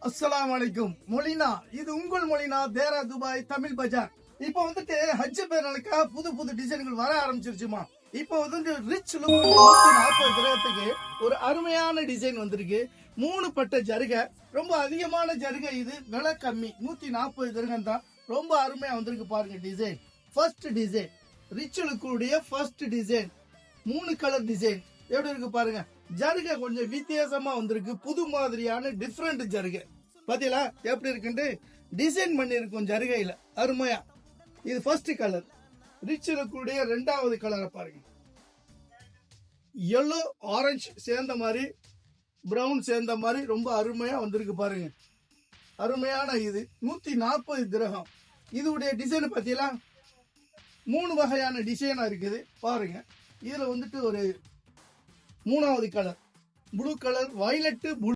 அஸ்ஸலாமு அலைக்கும். மொழினா இது உங்கள் மொழினா தேரா துபாய் தமிழ் பஜார். இப்போ வந்துட்டு ஹஜ் பேரலுக்காக புது புது டிசைன்கள் வர ஆரம்பிச்சிருச்சுமா. இப்போ வந்து ரிச் லுக் 140 கிரகத்துக்கு ஒரு அருமையான டிசைன் வந்திருக்கு. 3 பட்ட ஜருகை, ரொம்ப அதிகமான ஜருகை. இது விலை கம்மி, 140 கிரகம் தான். ரொம்ப அருமையா வந்திருக்கு பாருங்க டிசைன். ஃபர்ஸ்ட் டிசைன் ரிச் லுக்குடைய ஃபர்ஸ்ட் டிசைன், 3 கலர் டிசைன் எப்படி இருக்கு பாருங்க. ஜருகை கொஞ்சம் வித்தியாசமா வந்திருக்கு, புது மாதிரியான டிஃப்ரெண்ட் ஜருகை. பாத்தீங்களா எப்படி இருக்குன்னு டிசைன் பண்ணிருக்கும் ஜருகையில அருமையா. இது ஃபர்ஸ்ட் கலர். ரிச் லுக்குடைய 2வது கலரை பாருங்க. எல்லோ ஆரஞ்சு சேர்ந்த மாதிரி, பிரவுன் சேர்ந்த மாதிரி ரொம்ப அருமையா வந்திருக்கு பாருங்க. அருமையான இது 140 திரகம். இதுடைய டிசைன் பாத்தீங்களா, 3 வகையான டிசைனா இருக்குது பாருங்க. இதுல வந்துட்டு ஒரு 3வது கலர் ப்ளூ கலர், வயலட்,